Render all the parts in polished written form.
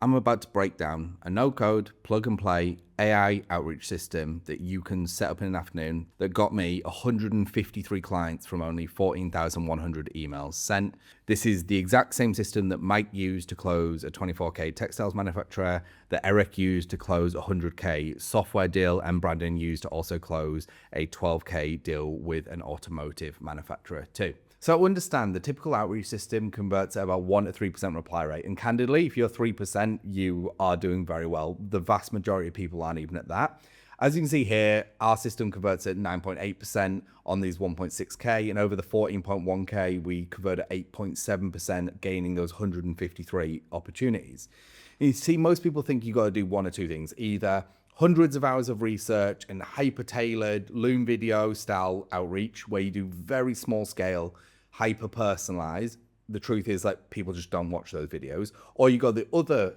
I'm about to break down a no-code, plug-and-play AI outreach system that you can set up in an afternoon that got me 153 clients from only 14,100 emails sent. This is the exact same system that Mike used to close a 24K textiles manufacturer, that Eric used to close a 100K software deal, and Brandon used to also close a 12K deal with an automotive manufacturer too. So understand the typical outreach system converts at about 1 to 3% reply rate. And candidly, if you're 3%, you are doing very well. The vast majority of people aren't even at that. As you can see here, our system converts at 9.8% on these 1.6K, and over the 14.1K, we convert at 8.7%, gaining those 153 opportunities. And you see, most people think you got to do one or two things, either hundreds of hours of research and hyper-tailored Loom video style outreach, where you do very small scale, hyper-personalized. The truth is, like, people just don't watch those videos. Or you got the other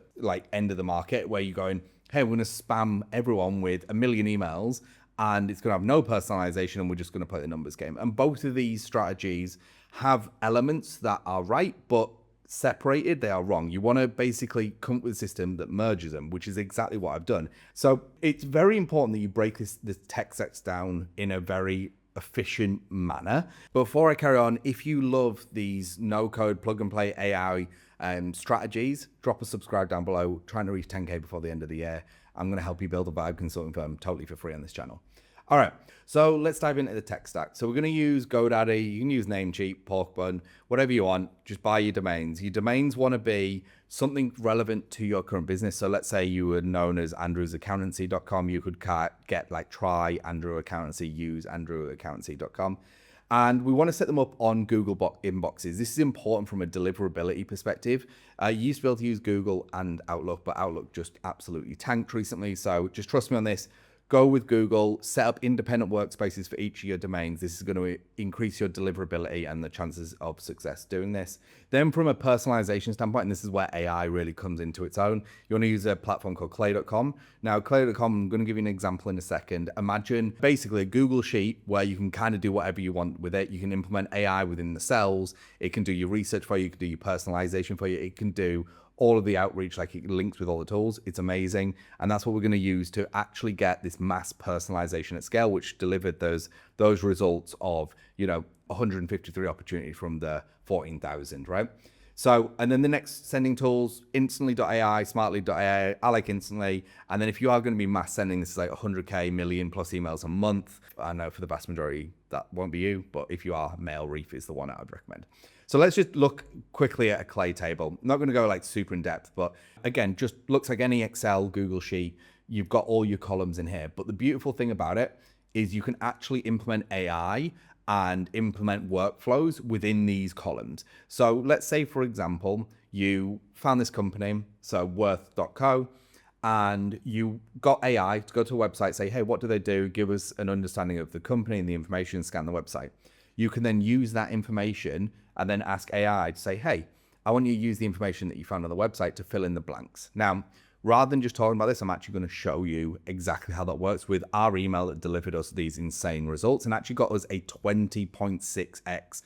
end of the market where you're going, hey, we're going to spam everyone with 1 million emails and it's going to have no personalization and we're just going to play the numbers game. And both of these strategies have elements that are right, but separated, they are wrong. You want to basically come up with a system that merges them, which is exactly what I've done. So it's very important that you break this tech sets down in a very efficient manner. Before I carry on, if you love these no-code plug-and-play AI strategies, drop a subscribe down below. Trying to reach 10K before the end of the year. I'm going to help you build a vibe consulting firm totally for free on this channel. All right, so let's dive into the tech stack. So we're going to use GoDaddy. You can use Namecheap, Porkbun, whatever you want. Just buy your domains. Your domains want to be something relevant to your current business. So let's say you were known as andrewsaccountancy.com. You could get try Andrew Accountancy, use andrewaccountancy.com. And we want to set them up on Google inboxes. This is important from a deliverability perspective. You used to be able to use Google and Outlook, but Outlook just absolutely tanked recently. So just trust me on this. Go with Google, set up independent workspaces for each of your domains. This is going to increase your deliverability and the chances of success doing this. Then from a personalization standpoint, and this is where AI really comes into its own, you want to use a platform called clay.com. Now, clay.com, I'm going to give you an example in a second. Imagine basically a Google Sheet where you can kind of do whatever you want with it. You can implement AI within the cells. It can do your research for you. It can do your personalization for you. It can do all of the outreach, like it links with all the tools. It's amazing. And that's what we're going to use to actually get this mass personalization at scale, which delivered those results of, 153 opportunities from the 14,000, right? So, and then the next sending tools, instantly.ai, smartly.ai, I like Instantly. And then if you are going to be mass sending, this is like 100K, million plus emails a month. I know for the vast majority, that won't be you, but if you are, MailReef is the one I would recommend. So let's just look quickly at a clay table. I'm not going to go super in depth, but again, just looks like any Excel, Google Sheet. You've got all your columns in here. But the beautiful thing about it is you can actually implement AI and implement workflows within these columns. So let's say, for example, you found this company, so worth.co, and you got AI to go to a website, say, hey, what do they do? Give us an understanding of the company and the information, scan the website. You can then use that information and then ask AI to say, hey, I want you to use the information that you found on the website to fill in the blanks. Now, rather than just talking about this, I'm actually going to show you exactly how that works with our email that delivered us these insane results and actually got us a 20.6x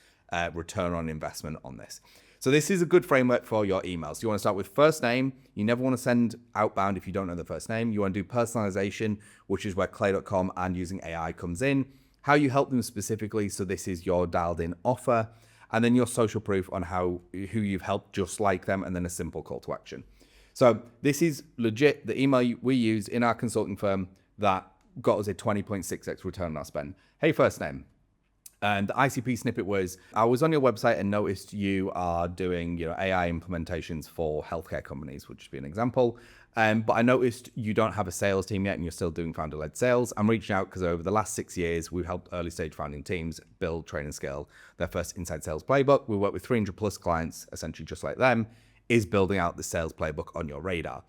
return on investment on this. So this is a good framework for your emails. You want to start with first name. You never want to send outbound if you don't know the first name. You want to do personalization, which is where clay.com and using AI comes in. How you help them specifically. So this is your dialed in offer. And then your social proof on who you've helped just like them, and then a simple call to action. So this is legit the email we use in our consulting firm that got us a 20.6x return on our spend. Hey, first name. And the ICP snippet was, I was on your website and noticed you are doing AI implementations for healthcare companies, which would be an example. But I noticed you don't have a sales team yet and you're still doing founder-led sales. I'm reaching out because over the last 6 years, we've helped early stage founding teams build, train, and scale their first inside sales playbook. We work with 300 plus clients, essentially just like them. Is building out the sales playbook on your radar.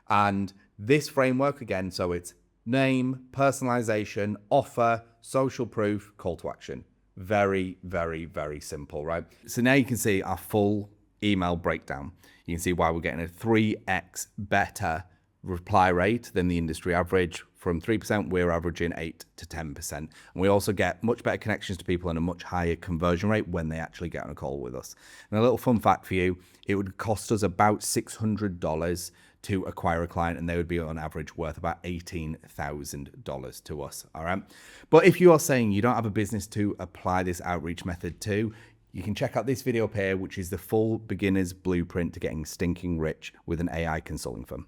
And this framework, again, so it's name, personalization, offer, social proof, call to action. Very, very, very simple, right? So now you can see our full email breakdown. You can see why we're getting a 3x better reply rate than the industry average. From 3%, we're averaging 8 to 10%. And we also get much better connections to people and a much higher conversion rate when they actually get on a call with us. And a little fun fact for you, it would cost us about $600 to acquire a client, and they would be on average worth about $18,000 to us. All right. But if you are saying you don't have a business to apply this outreach method to, you can check out this video up here, which is the full beginner's blueprint to getting stinking rich with an AI consulting firm.